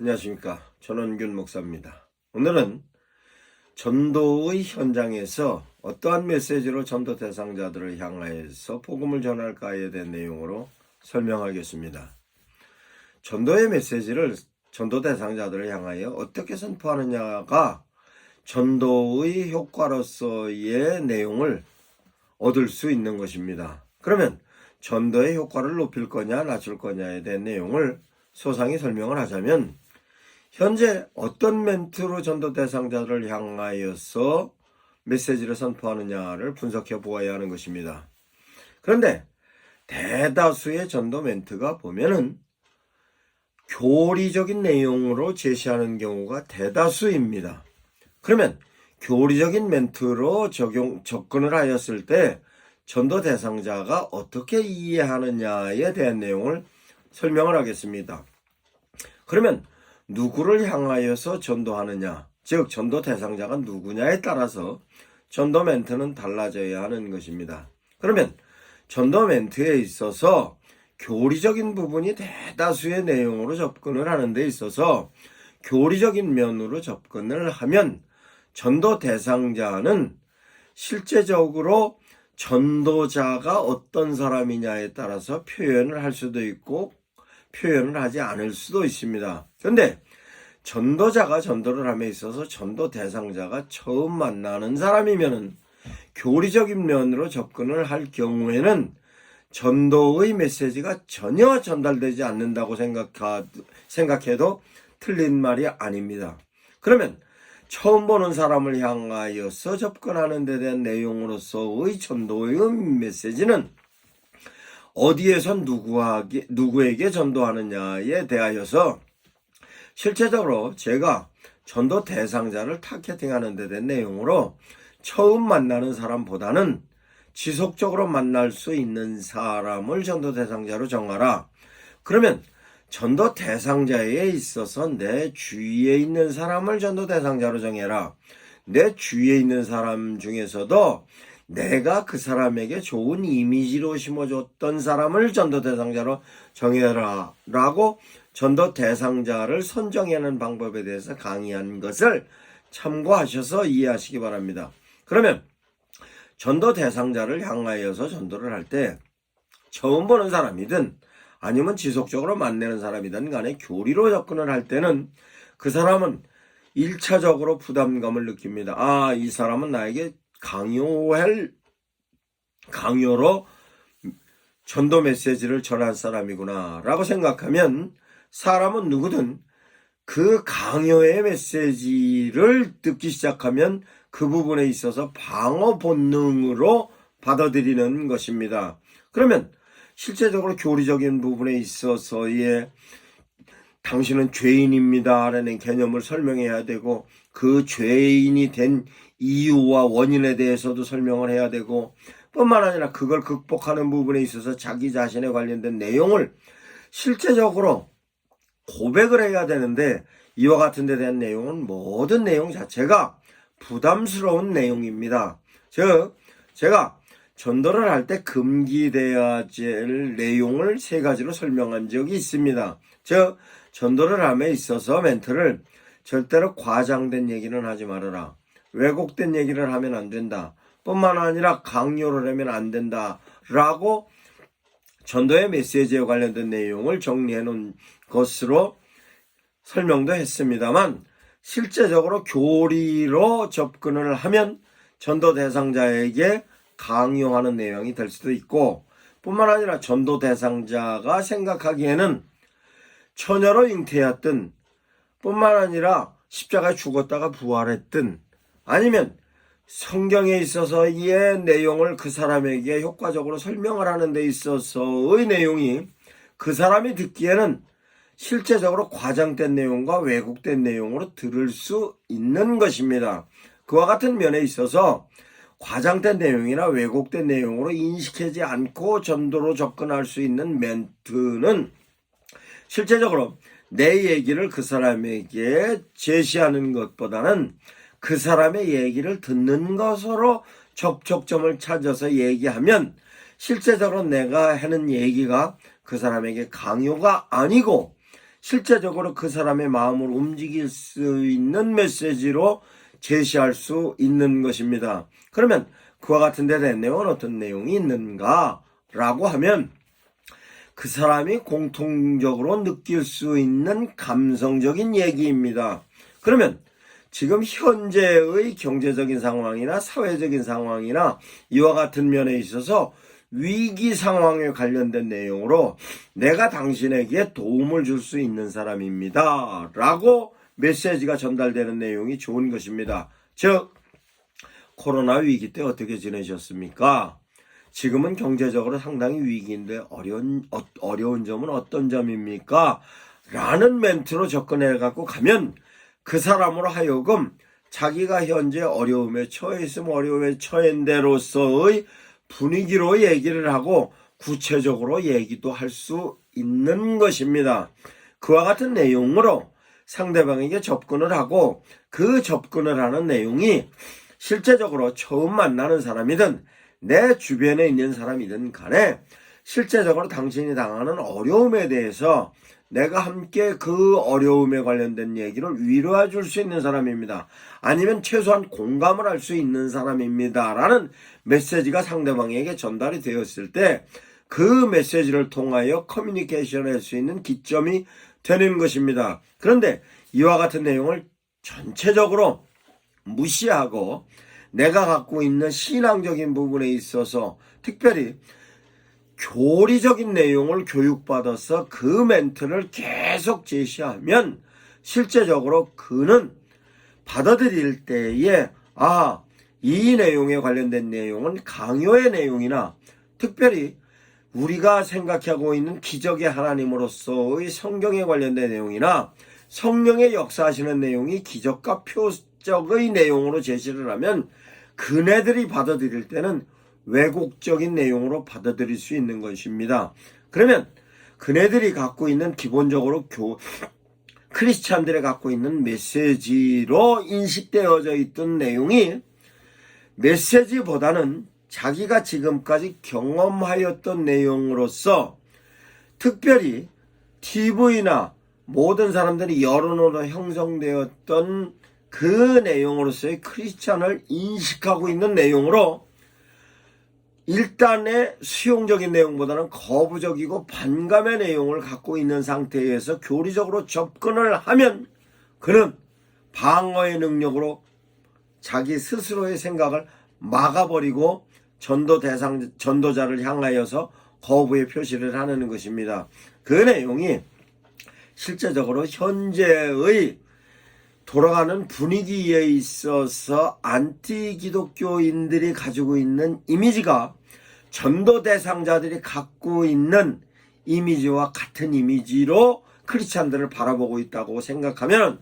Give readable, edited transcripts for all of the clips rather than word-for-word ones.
안녕하십니까. 전원균 목사입니다. 오늘은 전도의 현장에서 어떠한 메시지로 전도 대상자들을 향하여서 복음을 전할까에 대한 내용으로 설명하겠습니다. 전도의 메시지를 전도 대상자들을 향하여 어떻게 선포하느냐가 전도의 효과로서의 내용을 얻을 수 있는 것입니다. 그러면 전도의 효과를 높일 거냐 낮출 거냐에 대한 내용을 소상히 설명을 하자면, 현재 어떤 멘트로 전도 대상자를 향하여서 메시지를 선포하느냐를 분석해 보아야 하는 것입니다. 그런데 대다수의 전도 멘트가 보면은 교리적인 내용으로 제시하는 경우가 대다수입니다. 그러면 교리적인 멘트로 접근을 하였을 때 전도 대상자가 어떻게 이해하느냐에 대한 내용을 설명을 하겠습니다. 그러면 누구를 향하여서 전도하느냐, 즉 전도 대상자가 누구냐에 따라서 전도 멘트는 달라져야 하는 것입니다. 그러면 전도 멘트에 있어서 교리적인 부분이 대다수의 내용으로 접근을 하는 데 있어서 교리적인 면으로 접근을 하면 전도 대상자는 실제적으로 전도자가 어떤 사람이냐에 따라서 표현을 할 수도 있고 표현을 하지 않을 수도 있습니다. 그런데 전도자가 전도를 함에 있어서 전도 대상자가 처음 만나는 사람이면은 교리적인 면으로 접근을 할 경우에는 전도의 메시지가 전혀 전달되지 않는다고 생각해도 틀린 말이 아닙니다. 그러면 처음 보는 사람을 향하여서 접근하는 데 대한 내용으로서의 전도의 메시지는 어디에서 누구에게 전도하느냐에 대하여서 실제적으로 제가 전도 대상자를 타겟팅하는 데 대한 내용으로 처음 만나는 사람보다는 지속적으로 만날 수 있는 사람을 전도 대상자로 정하라. 그러면 전도 대상자에 있어서 내 주위에 있는 사람을 전도 대상자로 정해라. 내 주위에 있는 사람 중에서도 내가 그 사람에게 좋은 이미지로 심어줬던 사람을 전도 대상자로 정해라 라고 전도 대상자를 선정하는 방법에 대해서 강의한 것을 참고하셔서 이해하시기 바랍니다. 그러면 전도 대상자를 향하여서 전도를 할 때 처음 보는 사람이든 아니면 지속적으로 만나는 사람이든 간에 교리로 접근을 할 때는 그 사람은 1차적으로 부담감을 느낍니다. 아, 이 사람은 나에게 강요로 전도 메시지를 전할 사람이구나 라고 생각하면 사람은 누구든 그 강요의 메시지를 듣기 시작하면 그 부분에 있어서 방어 본능으로 받아들이는 것입니다. 그러면 실제적으로 교리적인 부분에 있어서의 당신은 죄인입니다 라는 개념을 설명해야 되고, 그 죄인이 된 이유와 원인에 대해서도 설명을 해야 되고, 뿐만 아니라 그걸 극복하는 부분에 있어서 자기 자신에 관련된 내용을 실제적으로 고백을 해야 되는데, 이와 같은 데 대한 내용은 모든 내용 자체가 부담스러운 내용입니다. 즉 제가 전도를 할 때 금기되어야 될 내용을 3가지로 설명한 적이 있습니다. 즉 전도를 함에 있어서 멘트를 절대로 과장된 얘기는 하지 말아라, 왜곡된 얘기를 하면 안 된다, 뿐만 아니라 강요를 하면 안 된다 라고 전도의 메시지에 관련된 내용을 정리해 놓은 것으로 설명도 했습니다만, 실제적으로 교리로 접근을 하면 전도 대상자에게 강요하는 내용이 될 수도 있고, 뿐만 아니라 전도 대상자가 생각하기에는 처녀로 잉태했든, 뿐만 아니라 십자가에 죽었다가 부활했든, 아니면 성경에 있어서의 내용을 그 사람에게 효과적으로 설명을 하는 데 있어서의 내용이 그 사람이 듣기에는 실제적으로 과장된 내용과 왜곡된 내용으로 들을 수 있는 것입니다. 그와 같은 면에 있어서 과장된 내용이나 왜곡된 내용으로 인식하지 않고 전도로 접근할 수 있는 멘트는 실제적으로 내 얘기를 그 사람에게 제시하는 것보다는 그 사람의 얘기를 듣는 것으로 접촉점을 찾아서 얘기하면 실제적으로 내가 하는 얘기가 그 사람에게 강요가 아니고 실제적으로 그 사람의 마음을 움직일 수 있는 메시지로 제시할 수 있는 것입니다. 그러면 그와 같은 데 대한 내용은 어떤 내용이 있는가? 라고 하면 그 사람이 공통적으로 느낄 수 있는 감성적인 얘기입니다. 그러면 지금 현재의 경제적인 상황이나 사회적인 상황이나 이와 같은 면에 있어서 위기 상황에 관련된 내용으로 내가 당신에게 도움을 줄 수 있는 사람입니다. 라고 메시지가 전달되는 내용이 좋은 것입니다. 즉, 코로나 위기 때 어떻게 지내셨습니까? 지금은 경제적으로 상당히 위기인데 어려운 점은 어떤 점입니까? 라는 멘트로 접근해 갖고 가면 그 사람으로 하여금 자기가 현재 어려움에 처해 있으면 어려움에 처한 데로서의 분위기로 얘기를 하고 구체적으로 얘기도 할 수 있는 것입니다. 그와 같은 내용으로 상대방에게 접근을 하고 그 접근을 하는 내용이 실제적으로 처음 만나는 사람이든 내 주변에 있는 사람이든 간에 실제적으로 당신이 당하는 어려움에 대해서 내가 함께 그 어려움에 관련된 얘기를 위로해 줄 수 있는 사람입니다. 아니면 최소한 공감을 할 수 있는 사람입니다. 라는 메시지가 상대방에게 전달이 되었을 때 그 메시지를 통하여 커뮤니케이션을 할 수 있는 기점이 되는 것입니다. 그런데 이와 같은 내용을 전체적으로 무시하고 내가 갖고 있는 신앙적인 부분에 있어서 특별히 교리적인 내용을 교육받아서 그 멘트를 계속 제시하면 실제적으로 그는 받아들일 때에 이 내용에 관련된 내용은 강요의 내용이나 특별히 우리가 생각하고 있는 기적의 하나님으로서의 성경에 관련된 내용이나 성령의 역사하시는 내용이 기적과 표적의 내용으로 제시를 하면 그네들이 받아들일 때는 왜곡적인 내용으로 받아들일 수 있는 것입니다. 그러면 그네들이 갖고 있는 기본적으로 크리스찬들이 갖고 있는 메시지로 인식되어져 있던 내용이 메시지보다는 자기가 지금까지 경험하였던 내용으로서 특별히 TV나 모든 사람들이 여론으로 형성되었던 그 내용으로서의 크리스찬을 인식하고 있는 내용으로 일단의 수용적인 내용보다는 거부적이고 반감의 내용을 갖고 있는 상태에서 교리적으로 접근을 하면 그는 방어의 능력으로 자기 스스로의 생각을 막아버리고 전도자를 향하여서 거부의 표시를 하는 것입니다. 그 내용이 실제적으로 현재의 돌아가는 분위기에 있어서 안티 기독교인들이 가지고 있는 이미지가 전도 대상자들이 갖고 있는 이미지와 같은 이미지로 크리스찬들을 바라보고 있다고 생각하면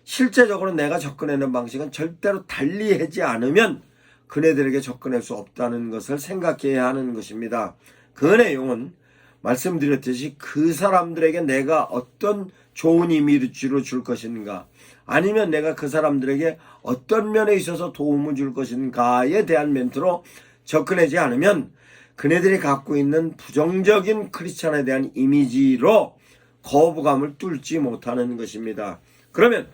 실제적으로 내가 접근하는 방식은 절대로 달리하지 않으면 그네들에게 접근할 수 없다는 것을 생각해야 하는 것입니다. 그 내용은 말씀드렸듯이 그 사람들에게 내가 어떤 좋은 이미지로 줄 것인가, 아니면 내가 그 사람들에게 어떤 면에 있어서 도움을 줄 것인가에 대한 멘트로 접근하지 않으면 그네들이 갖고 있는 부정적인 크리스찬에 대한 이미지로 거부감을 뚫지 못하는 것입니다. 그러면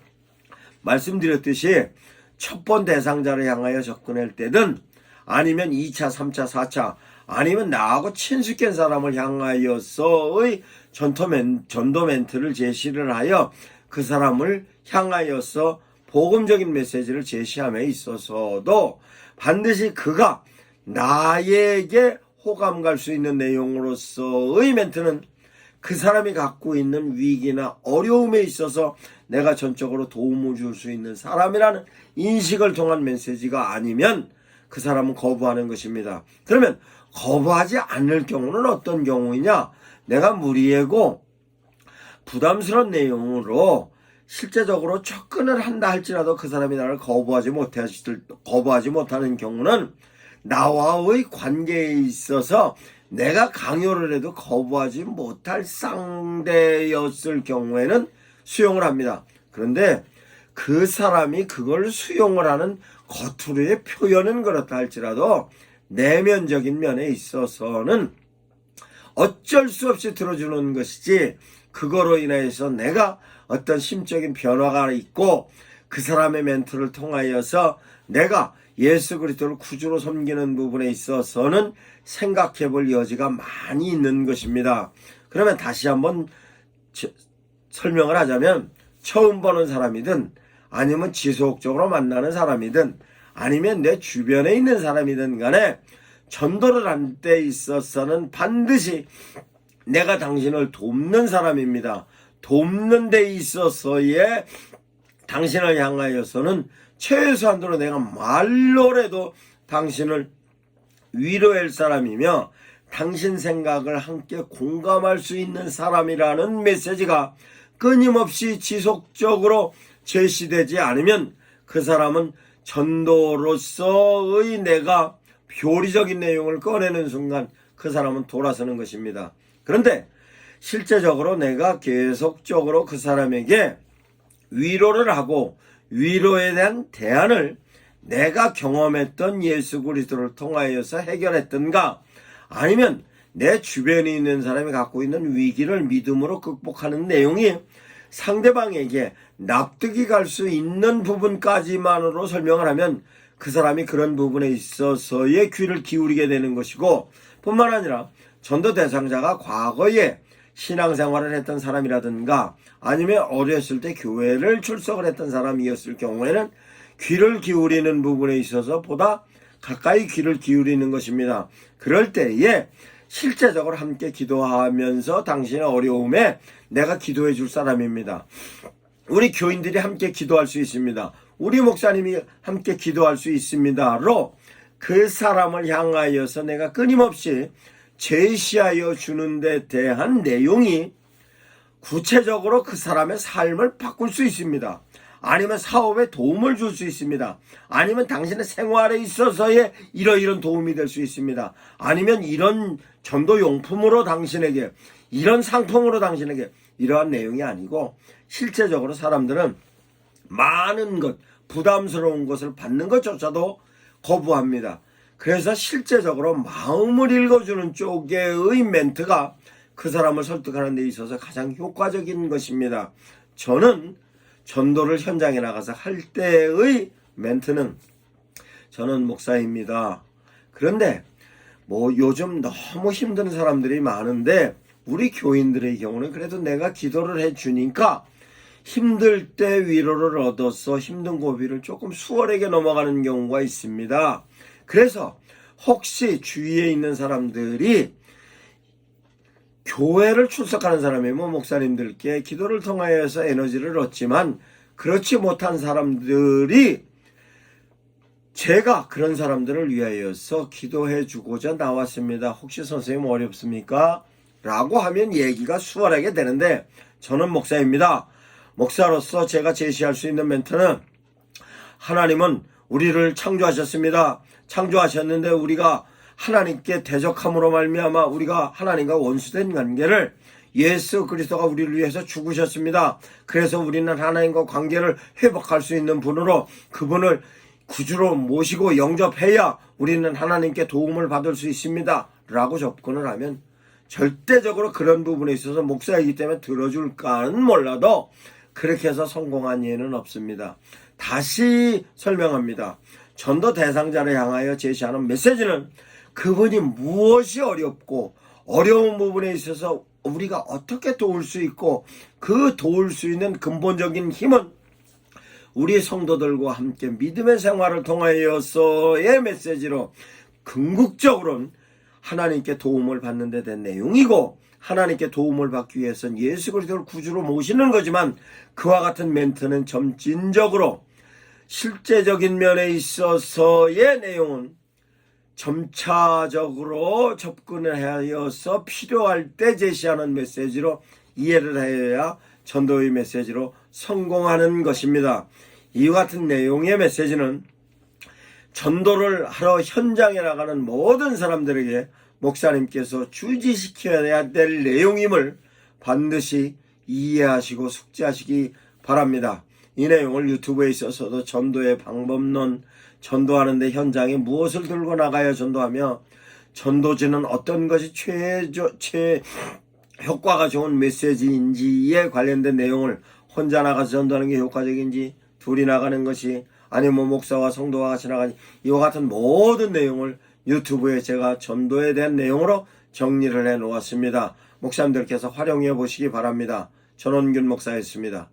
말씀드렸듯이 첫 번 대상자를 향하여 접근할 때든 아니면 2차, 3차, 4차 아니면 나하고 친숙한 사람을 향하여서의 전도 멘트를 제시를 하여 그 사람을 향하여서 복음적인 메시지를 제시함에 있어서도 반드시 그가 나에게 호감 갈 수 있는 내용으로서의 멘트는 그 사람이 갖고 있는 위기나 어려움에 있어서 내가 전적으로 도움을 줄 수 있는 사람이라는 인식을 통한 메시지가 아니면 그 사람은 거부하는 것입니다. 그러면 거부하지 않을 경우는 어떤 경우이냐? 내가 무리하고 부담스러운 내용으로 실제적으로 접근을 한다 할지라도 그 사람이 나를 거부하지 못하는 경우는 나와의 관계에 있어서 내가 강요를 해도 거부하지 못할 상대였을 경우에는 수용을 합니다. 그런데 그 사람이 그걸 수용을 하는 겉으로의 표현은 그렇다 할지라도 내면적인 면에 있어서는 어쩔 수 없이 들어주는 것이지 그거로 인해서 내가 어떤 심적인 변화가 있고 그 사람의 멘트를 통하여서 내가 예수 그리스도를 구주로 섬기는 부분에 있어서는 생각해 볼 여지가 많이 있는 것입니다. 그러면 다시 한번 설명을 하자면 처음 보는 사람이든 아니면 지속적으로 만나는 사람이든 아니면 내 주변에 있는 사람이든 간에 전도를 할 때 있어서는 반드시 내가 당신을 돕는 사람입니다. 돕는 데 있어서의 당신을 향하여서는 최소한도로 내가 말로라도 당신을 위로할 사람이며 당신 생각을 함께 공감할 수 있는 사람이라는 메시지가 끊임없이 지속적으로 제시되지 않으면 그 사람은 전도로서의 내가 교리적인 내용을 꺼내는 순간 그 사람은 돌아서는 것입니다. 그런데 실제적으로 내가 계속적으로 그 사람에게 위로를 하고 위로에 대한 대안을 내가 경험했던 예수 그리스도를 통하여서 해결했던가 아니면 내 주변에 있는 사람이 갖고 있는 위기를 믿음으로 극복하는 내용이 상대방에게 납득이 갈 수 있는 부분까지만으로 설명을 하면 그 사람이 그런 부분에 있어서의 귀를 기울이게 되는 것이고 뿐만 아니라 전도 대상자가 과거에 신앙생활을 했던 사람이라든가 아니면 어렸을 때 교회를 출석을 했던 사람이었을 경우에는 귀를 기울이는 부분에 있어서 보다 가까이 귀를 기울이는 것입니다. 그럴 때에 실제적으로 함께 기도하면서 당신의 어려움에 내가 기도해 줄 사람입니다. 우리 교인들이 함께 기도할 수 있습니다. 우리 목사님이 함께 기도할 수 있습니다로 그 사람을 향하여서 내가 끊임없이 제시하여 주는 데 대한 내용이 구체적으로 그 사람의 삶을 바꿀 수 있습니다. 아니면 사업에 도움을 줄 수 있습니다. 아니면 당신의 생활에 있어서의 이러이런 도움이 될 수 있습니다. 아니면 이런 전도용품으로 당신에게 이런 상품으로 당신에게 이러한 내용이 아니고 실제적으로 사람들은 많은 것 부담스러운 것을 받는 것조차도 거부합니다. 그래서 실제적으로 마음을 읽어주는 쪽의 멘트가 그 사람을 설득하는 데 있어서 가장 효과적인 것입니다. 저는 전도를 현장에 나가서 할 때의 멘트는 저는 목사입니다. 그런데 요즘 너무 힘든 사람들이 많은데 우리 교인들의 경우는 그래도 내가 기도를 해주니까 힘들 때 위로를 얻어서 힘든 고비를 조금 수월하게 넘어가는 경우가 있습니다. 그래서 혹시 주위에 있는 사람들이 교회를 출석하는 사람이면 목사님들께 기도를 통하여서 에너지를 얻지만 그렇지 못한 사람들이 제가 그런 사람들을 위하여서 기도해 주고자 나왔습니다. 혹시 선생님 어렵습니까? 라고 하면 얘기가 수월하게 되는데 저는 목사입니다. 목사로서 제가 제시할 수 있는 멘트는 하나님은 우리를 창조하셨습니다. 창조하셨는데 우리가 하나님께 대적함으로 말미암아 우리가 하나님과 원수된 관계를 예수 그리스도가 우리를 위해서 죽으셨습니다. 그래서 우리는 하나님과 관계를 회복할 수 있는 분으로 그분을 구주로 모시고 영접해야 우리는 하나님께 도움을 받을 수 있습니다. 라고 접근을 하면 절대적으로 그런 부분에 있어서 목사이기 때문에 들어줄까는 몰라도 그렇게 해서 성공한 예는 없습니다. 다시 설명합니다. 전도 대상자를 향하여 제시하는 메시지는 그분이 무엇이 어렵고 어려운 부분에 있어서 우리가 어떻게 도울 수 있고 그 도울 수 있는 근본적인 힘은 우리 성도들과 함께 믿음의 생활을 통하여서의 메시지로 궁극적으로는 하나님께 도움을 받는 데 된 내용이고 하나님께 도움을 받기 위해서는 예수 그리스도를 구주로 모시는 거지만 그와 같은 멘트는 점진적으로 실제적인 면에 있어서의 내용은 점차적으로 접근을 하여서 필요할 때 제시하는 메시지로 이해를 해야 전도의 메시지로 성공하는 것입니다. 이와 같은 내용의 메시지는 전도를 하러 현장에 나가는 모든 사람들에게 목사님께서 주지시켜야 될 내용임을 반드시 이해하시고 숙지하시기 바랍니다. 이 내용을 유튜브에 있어서도 전도의 방법론, 전도하는데 현장에 무엇을 들고 나가야 전도하며 전도지는 어떤 것이 효과가 좋은 메시지인지에 관련된 내용을 혼자 나가서 전도하는 게 효과적인지, 둘이 나가는 것이, 아니면 뭐 목사와 성도와 같이 나가니, 이와 같은 모든 내용을 유튜브에 제가 전도에 대한 내용으로 정리를 해 놓았습니다. 목사님들께서 활용해 보시기 바랍니다. 전원균 목사였습니다.